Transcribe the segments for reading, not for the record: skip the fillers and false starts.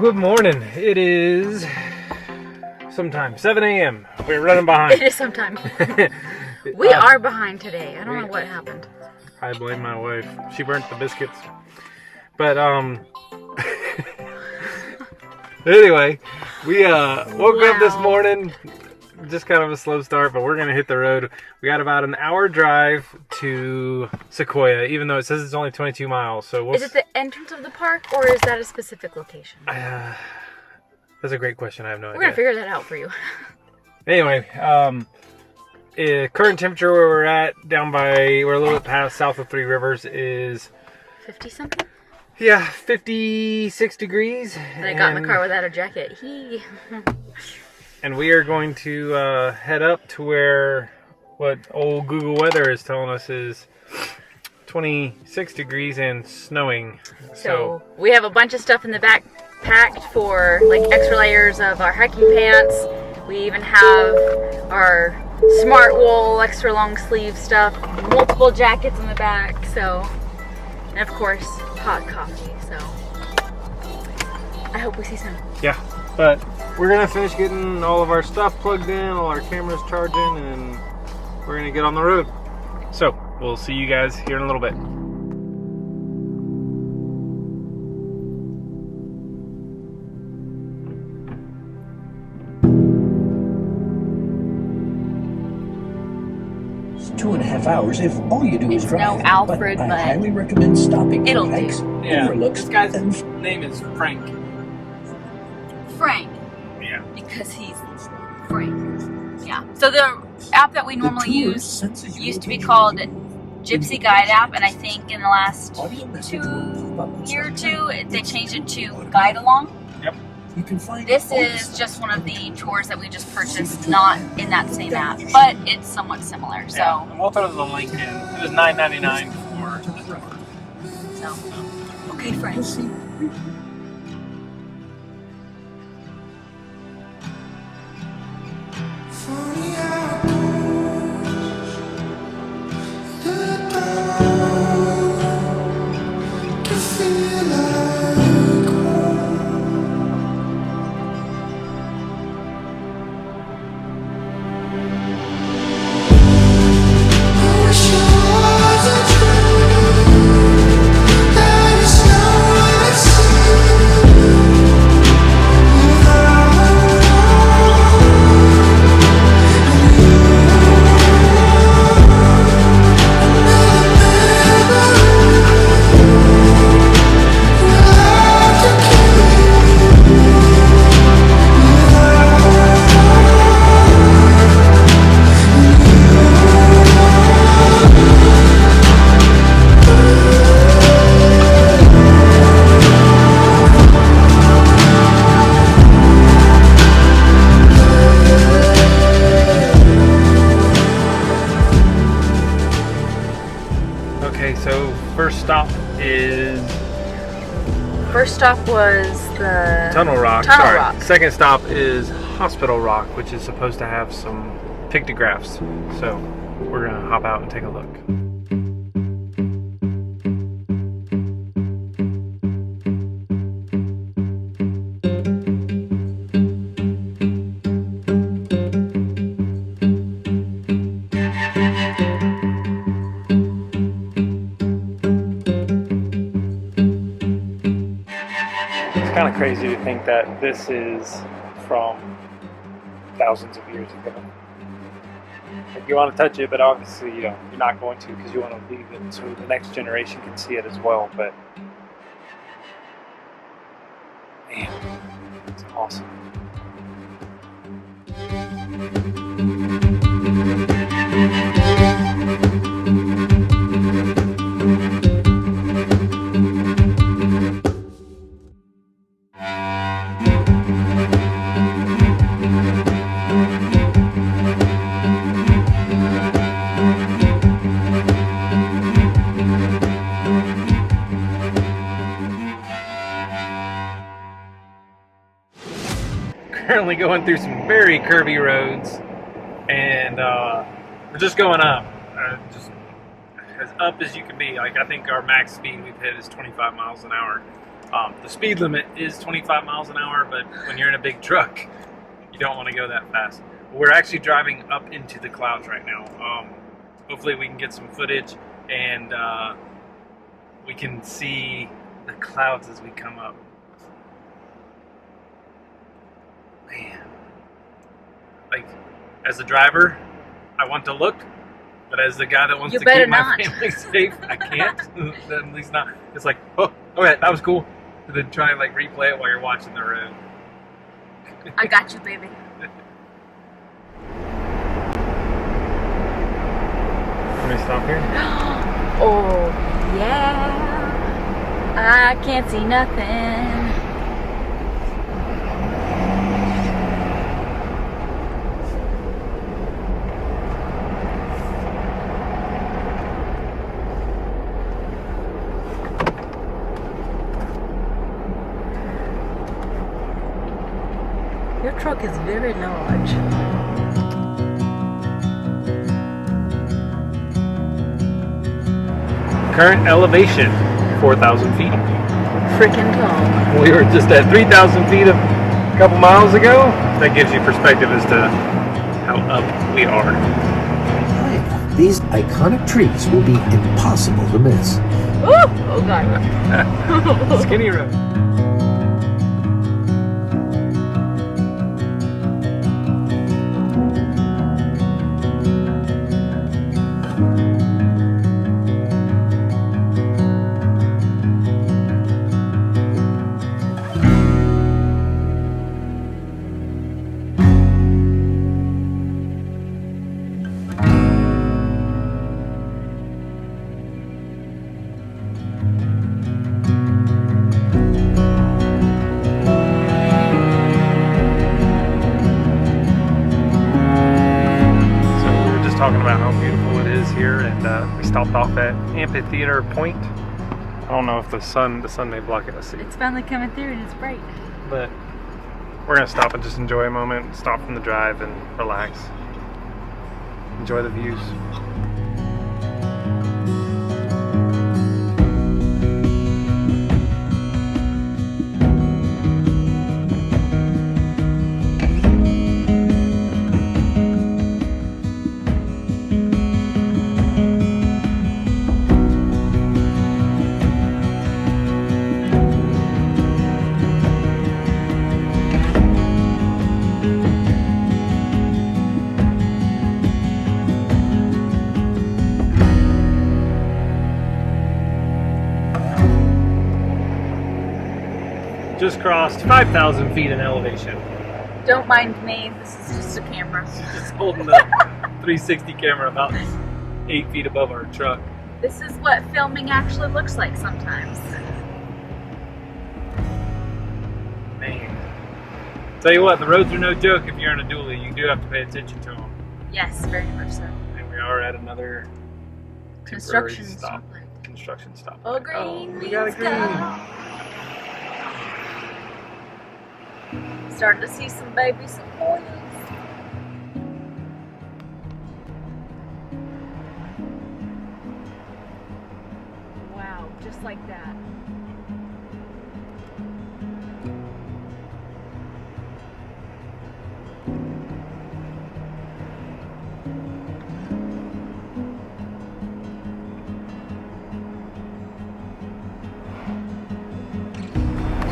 Good morning. It is sometime 7 a.m. We're running behind. It is sometime. We are behind today. I don't know what happened. I blame my wife. She burnt the biscuits. But anyway, we woke up this morning. Just kind of a slow start, but we're gonna hit the road. We got about an hour drive to Sequoia, even though it says it's only 22 miles. So is it the entrance of the park, or is that a specific location? That's a great question. I have no idea. We're gonna figure that out for you. Anyway, current temperature where we're at, we're a little bit past south of Three Rivers, is 50 something. Yeah, 56 degrees. And I got in the car without a jacket. And we are going to head up to where what old Google weather is telling us is 26 degrees and snowing. So we have a bunch of stuff in the back packed for like extra layers of our hiking pants. We even have our smart wool extra long sleeve stuff, multiple jackets in the back. So, and of course, hot coffee. So I hope we see some. Yeah, but we're gonna finish getting all of our stuff plugged in, all our cameras charging, and we're gonna get on the road. So we'll see you guys here in a little bit. 2.5 hours if all you do is drive. No Alfred, but I highly recommend stopping it'll for hikes, do. Yeah, overlooks, this guy's and name is Frank. Frank. Yeah. Because he's Frank. Yeah. So the app that we normally use used to be called Gypsy Guide app, and I think in the last year or two they changed it to Guide Along. Yep. You can find This is just one of the tours that we just purchased, not in that same app, but it's somewhat similar. So Yeah. And we'll throw the link in. It was $9.99 for the tour. So okay, Frank. Okay, so first stop was the Tunnel Rock. Rock. Second stop is Hospital Rock, which is supposed to have some pictographs. So we're gonna hop out and take a look. It's kind of crazy to think that this is from thousands of years ago. Like, you want to touch it, but obviously you're not going to, because you want to leave it so the next generation can see it as well. But man, it's awesome. Currently going through some very curvy roads, and we're just going up, just as up as you can be. Like, I think our max speed we've hit is 25 miles an hour. The speed limit is 25 miles an hour, but when you're in a big truck, you don't want to go that fast. We're actually driving up into the clouds right now. Hopefully we can get some footage and we can see the clouds as we come up. Man. Like, as a driver, I want to look, but as the guy that wants to keep my family safe, I can't. At least not. It's like, oh, okay, that was cool. And then try and like replay it while you're watching the road. I got you, baby. Let me stop here. Oh, yeah. I can't see nothing. Your truck is very large. Current elevation, 4,000 feet. Freaking tall. We were just at 3,000 feet a couple miles ago. That gives you perspective as to how up we are. These iconic trees will be impossible to miss. Ooh! Oh god. Skinny road. Talking about how beautiful it is here, and we stopped off at Amphitheater Point. I don't know if the sun may block it. Let's see. It's finally coming through and it's bright. But we're gonna stop and just enjoy a moment, stop from the drive and relax. Enjoy the views. Just crossed 5,000 feet in elevation. Don't mind me, this is just a camera. Just holding the 360 camera about 8 feet above our truck. This is what filming actually looks like sometimes. Man. Tell you what, the roads are no joke if you're in a dually. You do have to pay attention to them. Yes, very much so. And we are at another Construction stop. stoplight. Construction stop. Oh, green. We got a green. Starting to see some baby sequoias. Wow, just like that.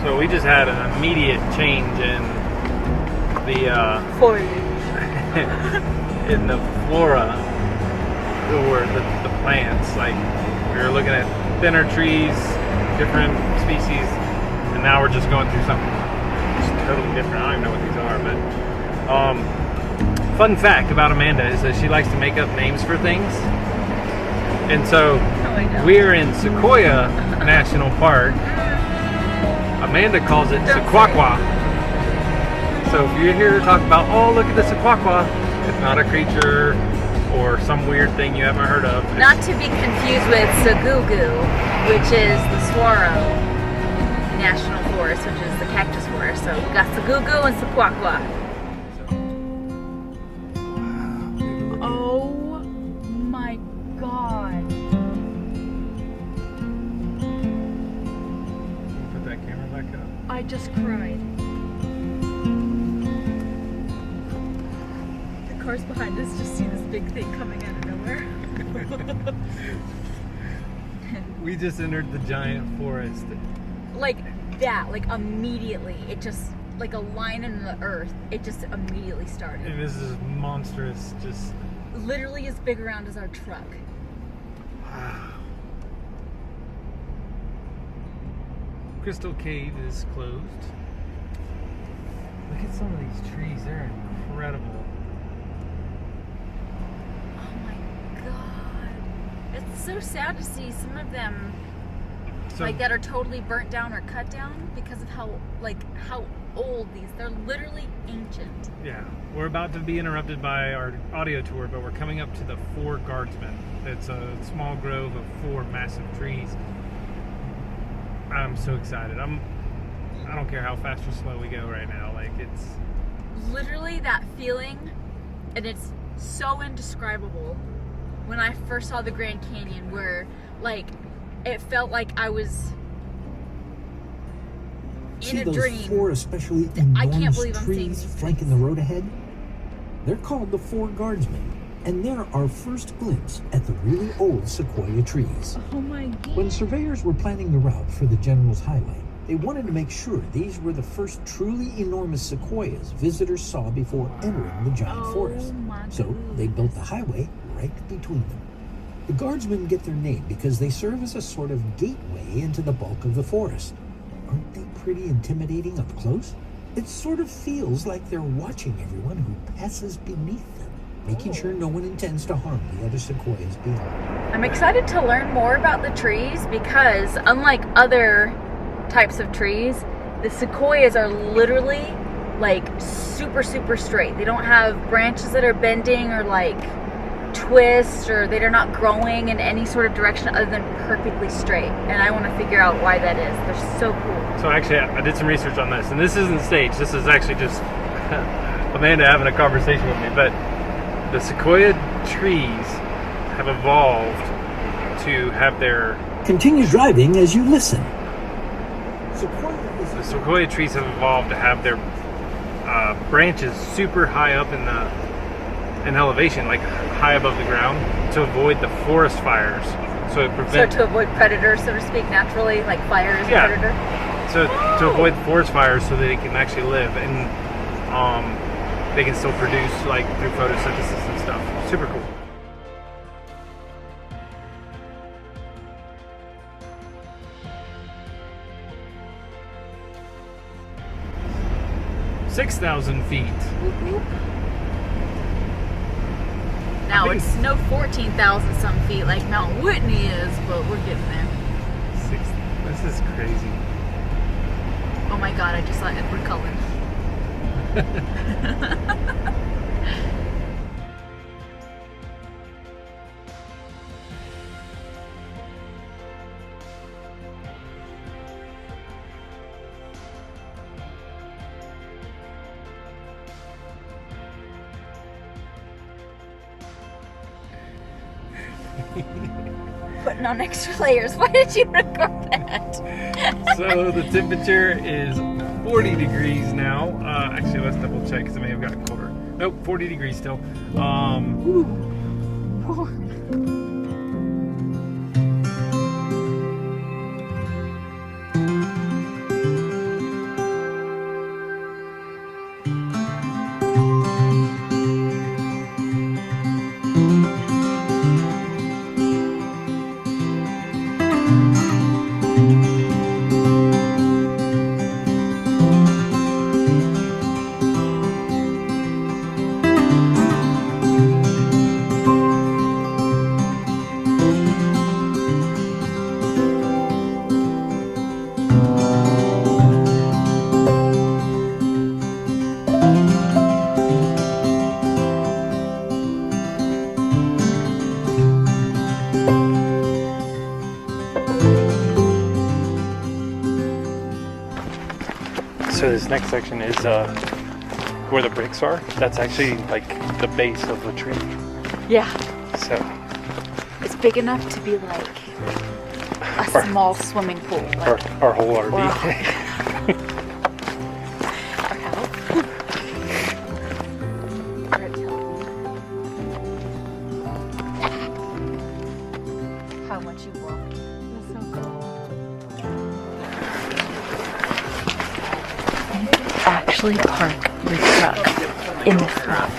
So we just had an immediate change in the in the flora, or the plants. Like, we were looking at thinner trees, different species, and now we're just going through something just totally different. I don't even know what these are, but fun fact about Amanda is that she likes to make up names for things. And so we're in Sequoia National Park. Amanda calls it Sequoia. So if you're here to talk about, oh, look at the Sequoia, it's not a creature or some weird thing you haven't heard of. Not to be confused with Sagugu, which is the Saguaro National Forest, which is the cactus forest. So we got Sagugu and Sequoia. Oh my god. Put that camera I just cried. The cars behind us just see this big thing coming out of nowhere. We just entered the giant forest. Like that, like immediately. It just, like a line in the earth, it just immediately started. And this is monstrous, just... Literally as big around as our truck. Wow. Crystal Cave is closed. Look at some of these trees, they're incredible. Oh my god. It's so sad to see some of them like that are totally burnt down or cut down because of how old they're literally ancient. Yeah, we're about to be interrupted by our audio tour, but we're coming up to the Four Guardsmen. It's a small grove of 4 massive trees. I'm so excited. I don't care how fast or slow we go right now. Like, it's literally that feeling, and it's so indescribable. When I first saw the Grand Canyon, where like it felt like I was in a dream. See those 4 especially I can't enormous believe I'm seeing trees these flanking the road ahead? They're called the Four Guardsmen, and they're our first glimpse at the really old Sequoia trees. Oh my god. When surveyors were planning the route for the General's Highway, they wanted to make sure these were the first truly enormous sequoias visitors saw before entering the giant forest. So they built the highway right between them. The Guardsmen get their name because they serve as a sort of gateway into the bulk of the forest. Aren't they pretty intimidating up close? It sort of feels like they're watching everyone who passes beneath them, making sure no one intends to harm the other sequoias beyond. I'm excited to learn more about the trees because unlike other types of trees, the sequoias are literally like super straight. They don't have branches that are bending or like twist, or they're not growing in any sort of direction other than perfectly straight. And I want to figure out why that is. They're so cool. So actually, I did some research on this, and this isn't staged. This is actually just Amanda having a conversation with me. But the sequoia trees have evolved to have their... Continue driving as you listen. The sequoia trees have evolved to have their branches super high up in elevation, like high above the ground, to avoid the forest fires. So it prevents... So to avoid predators, so to speak, naturally, like fire is a predator? So to avoid forest fires so that they can actually live, and they can still produce like through photosynthesis and stuff. Super cool. $6,000 feet. Now it's no 14,000 some feet like Mount Whitney is, but we're getting there. This is crazy. Oh my god, I just saw Edward Cullen. Putting on extra layers. Why did you record that? So the temperature is 40 degrees now. Actually, let's double check because it may have gotten colder. Nope, 40 degrees still. So this next section is where the bricks are. That's actually like the base of the tree. Yeah. So it's big enough to be like a small swimming pool. Like, our whole RV. how much you walked. It was so cool. Actually park your truck in the front.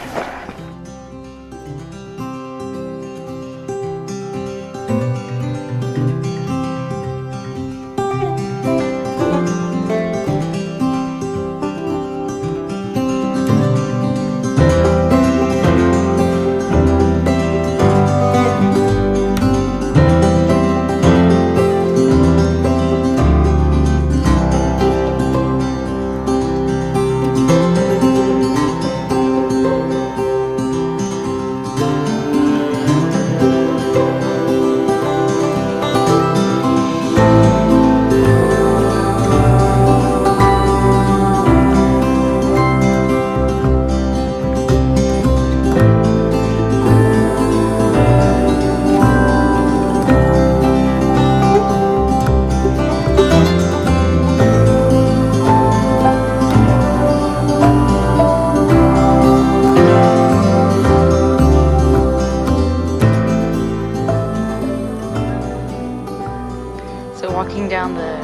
Walking down the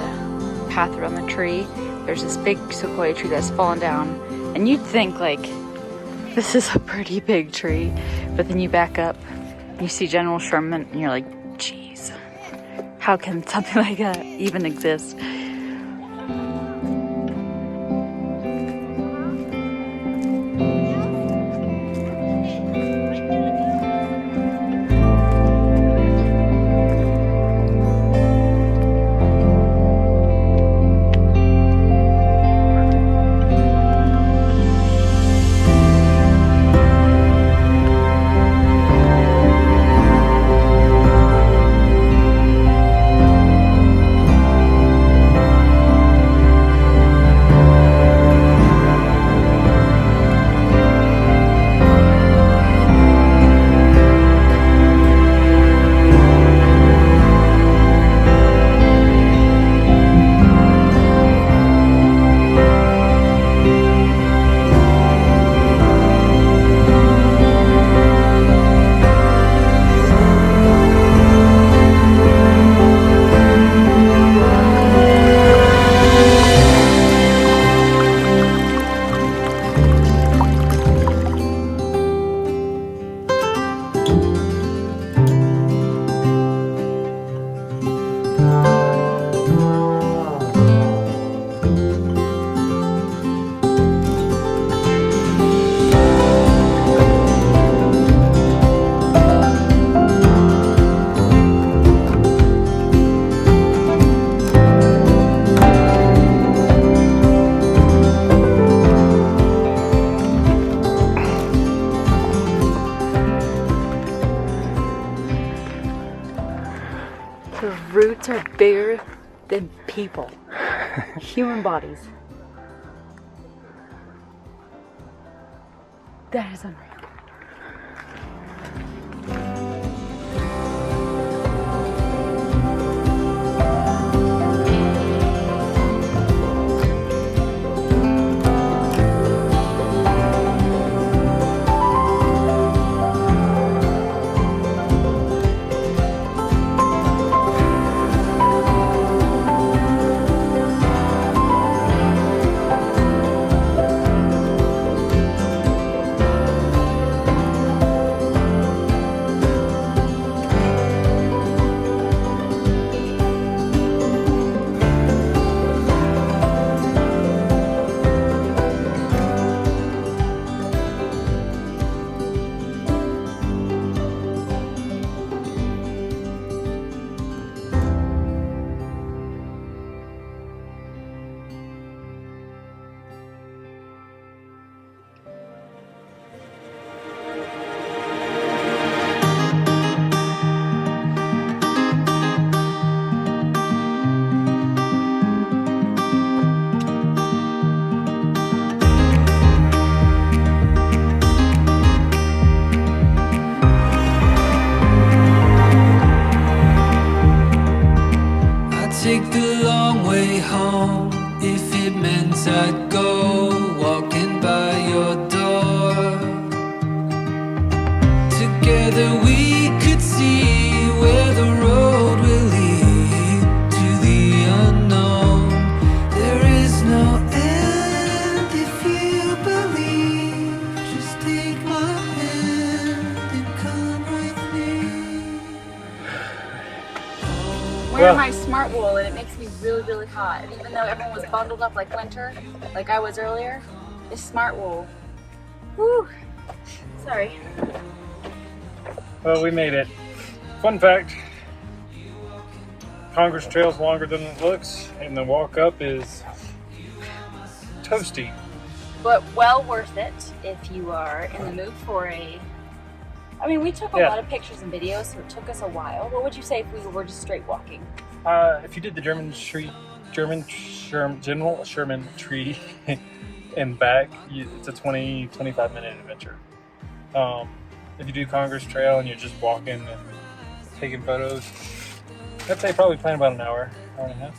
path around the tree, there's this big sequoia tree that's fallen down, and you'd think like this is a pretty big tree, but then you back up, you see General Sherman, and you're like, geez, how can something like that even exist? The roots are bigger than people, human bodies. That is unreal. Take the long way home if it meant I'd go walking by your door. Together we could see where the road wearing my smart wool and it makes me really, really hot. And even though everyone was bundled up like winter, like I was earlier, this smart wool. Whew. Sorry. Well, we made it. Fun fact, Congress Trail's longer than it looks, and the walk up is toasty. But well worth it if you are in the mood for a... I mean, we took a lot of pictures and videos, so it took us a while. What would you say if we were just straight walking? If you did the General Sherman Tree and back, it's a 20-25 minute adventure. If you do Congress Trail and you're just walking and taking photos, I'd say probably plan about an hour and a half.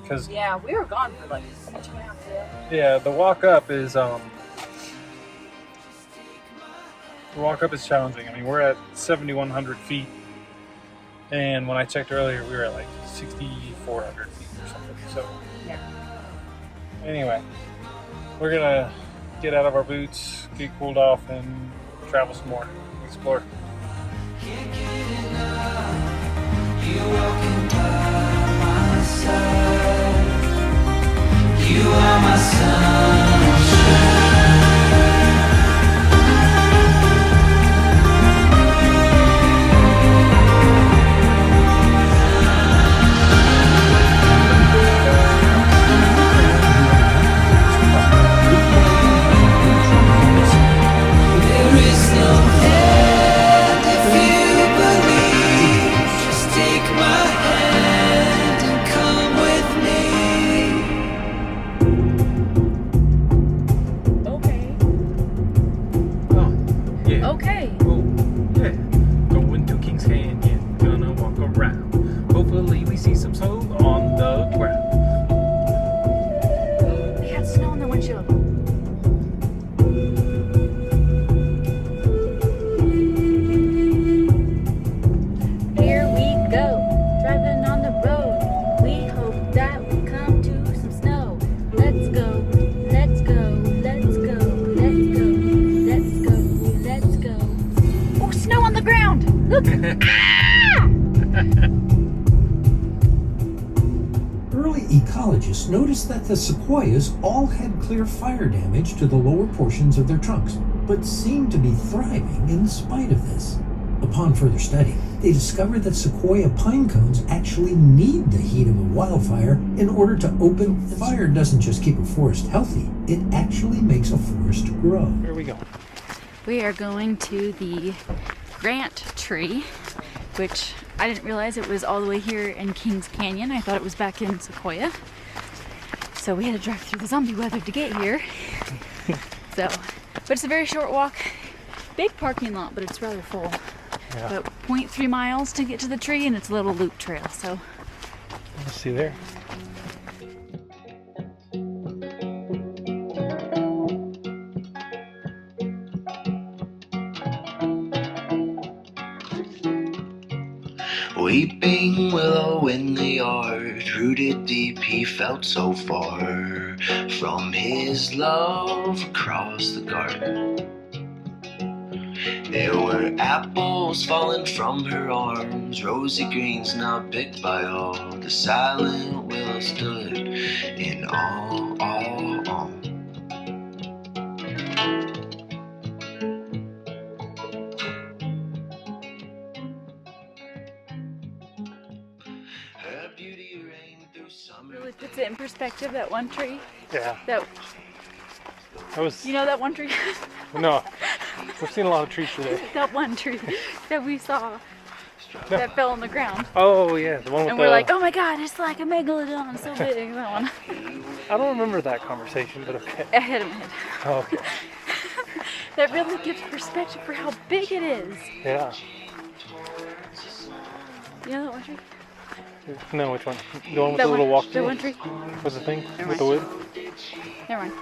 Cause yeah, we were gone for like 2.5 days. Yeah, the walk up is challenging. I mean, we're at 7,100 feet, and when I checked earlier, we were at like 6,400 feet or something. So yeah. Anyway, we're gonna get out of our boots, get cooled off, and travel some more, explore. Can't get enough. You walking by my side. You are my sunshine. There is no end if you believe. Just take my hand and come with me. Okay. Oh, yeah. Going to King's Canyon, gonna walk around. Hopefully we see some snow on the ground. They had snow on their windshield. Here we go, driving on the road. We hope that we come to some snow. Let's go, let's go, let's go, let's go, let's go, let's go. Oh, snow on the ground! Look! Early ecologists noticed that the sequoias all had clear fire damage to the lower portions of their trunks, but seemed to be thriving in spite of this. Upon further study, they discovered that sequoia pine cones actually need the heat of a wildfire in order to open. Fire doesn't just keep a forest healthy, it actually makes a forest grow. Here we go. We are going to the Grant Tree, which I didn't realize it was all the way here in Kings Canyon. I thought it was back in Sequoia. So we had to drive through the zombie weather to get here. But it's a very short walk. Big parking lot, but it's rather full. Yeah. But 0.3 miles to get to the tree, and it's a little loop trail. So Let's see there. Weeping willow in the yard, rooted deep, he felt so far from his love across the garden. There were apples falling from her arms, rosy greens not picked by all. The silent willow stood in awe. Her beauty reigned through summer. really puts it in perspective, that one tree. Yeah. That, was. you know that one tree? No. We've seen a lot of trees today. That one tree that we saw that fell on the ground. Oh yeah, the one with And we're like, oh my god, it's like a megalodon, so big, that one. I don't remember that conversation, but okay. Ahead of my head. Oh, okay. That really gives perspective for how big it is. Yeah. You know that one tree? No, which one? The one with That the little one- walk the through? one tree? What's the thing? Never With the mind. wood? Never mind.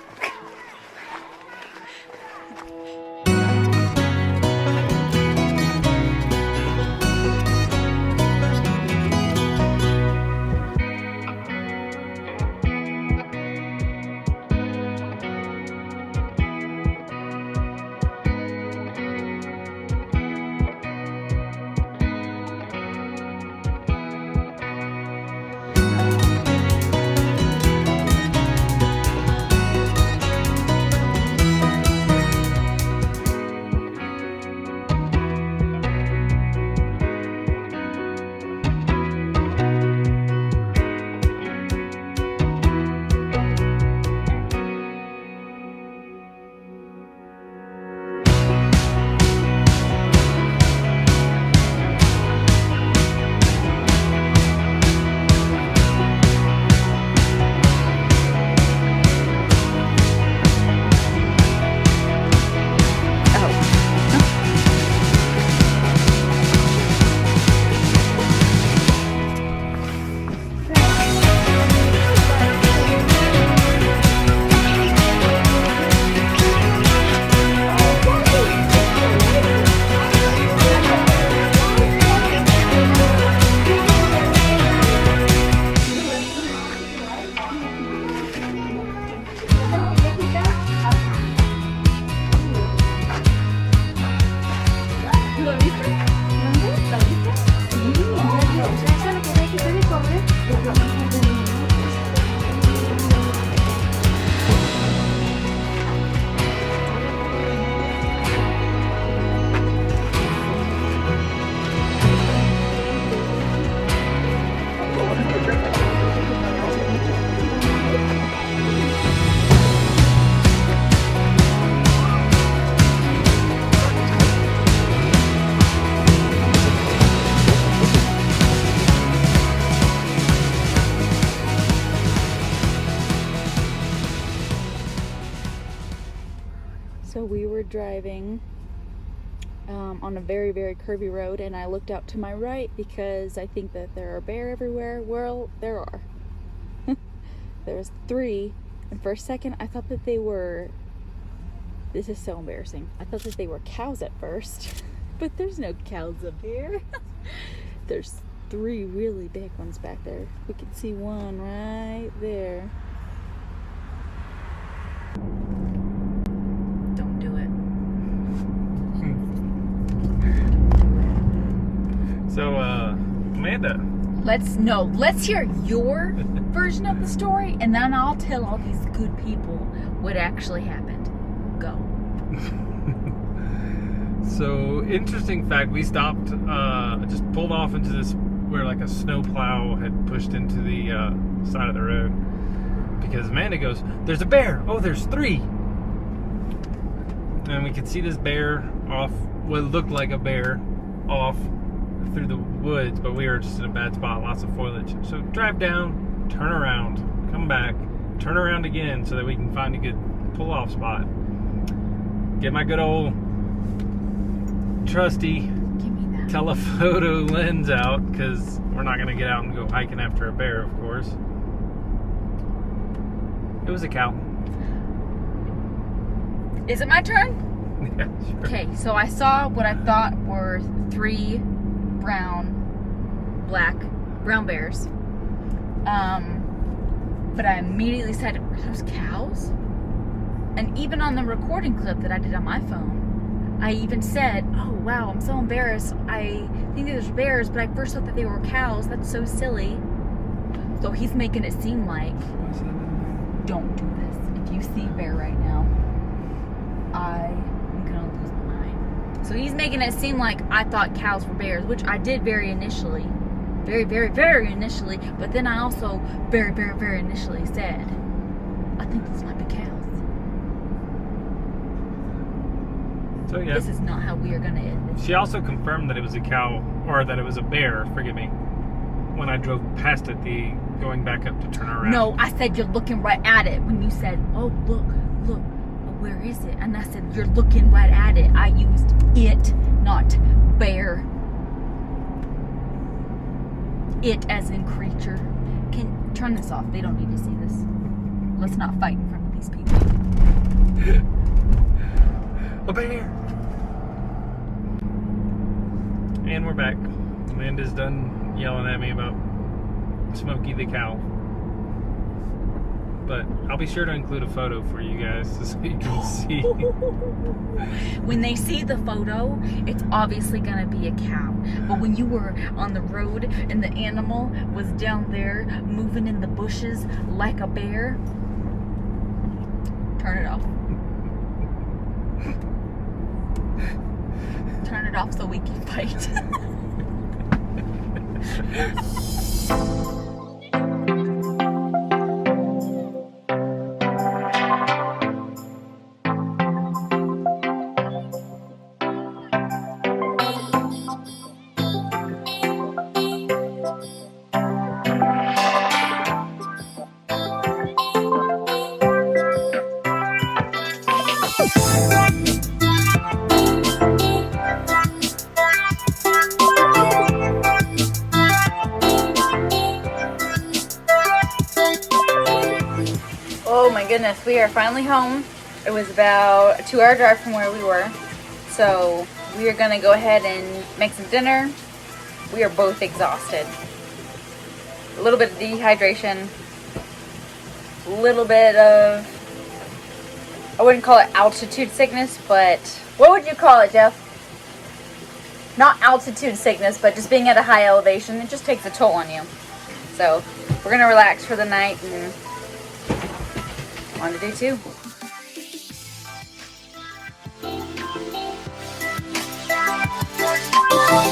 were driving on a very, very curvy road, and I looked out to my right because I think that there are bears everywhere. Well, there are. There's 3, and for a second I thought that they were, this is so embarrassing, I thought that they were cows at first, but there's no cows up here. There's 3 really big ones back there. We can see one right there. Don't do it. So, Amanda. Let's hear your version of the story, and then I'll tell all these good people what actually happened. Go. So, interesting fact, we stopped, just pulled off into this, where like a snowplow had pushed into the side of the road. Because Amanda goes, there's a bear! Oh, there's 3! And we could see this bear off, what looked like a bear, off through the woods, but we were just in a bad spot, lots of foliage. So drive down, turn around, come back, turn around again so that we can find a good pull-off spot. Get my good old trusty telephoto lens out, because we're not going to get out and go hiking after a bear, of course. It was a cow. Is it my turn? Yeah, sure. Okay, so I saw what I thought were 3 brown bears. But I immediately said, are those cows? And even on the recording clip that I did on my phone, I even said, oh wow, I'm so embarrassed. I think there's bears, but I first thought that they were cows. That's so silly. So he's making it seem like, don't do this. If you see a bear right now, I'm gonna lose my mind. So he's making it seem like I thought cows were bears, which I did very initially. Very, very, very initially. But then I also very, very, very initially said, I think these might be cows. So yeah. This is not how we are gonna end this. She also confirmed that it was a cow, or that it was a bear, forgive me, when I drove past it, going back up to turn around. No, I said you're looking right at it when you said, oh, look, where is it? And I said, you're looking right at it. I used it, not bear. It as in creature. Can turn this off. They don't need to see this. Let's not fight in front of these people. A bear! And we're back. Amanda's done yelling at me about Smokey the cow. But I'll be sure to include a photo for you guys so you can see. When they see the photo, it's obviously gonna be a cow. But when you were on the road and the animal was down there moving in the bushes like a bear, turn it off. Turn it off so we can fight. Oh my goodness, we are finally home. It was about a 2-hour drive from where we were. So we are gonna go ahead and make some dinner. We are both exhausted. A little bit of dehydration. A little bit of, I wouldn't call it altitude sickness, but what would you call it, Jeff? Not altitude sickness, but just being at a high elevation. It just takes a toll on you. So we're gonna relax for the night and on to day 2.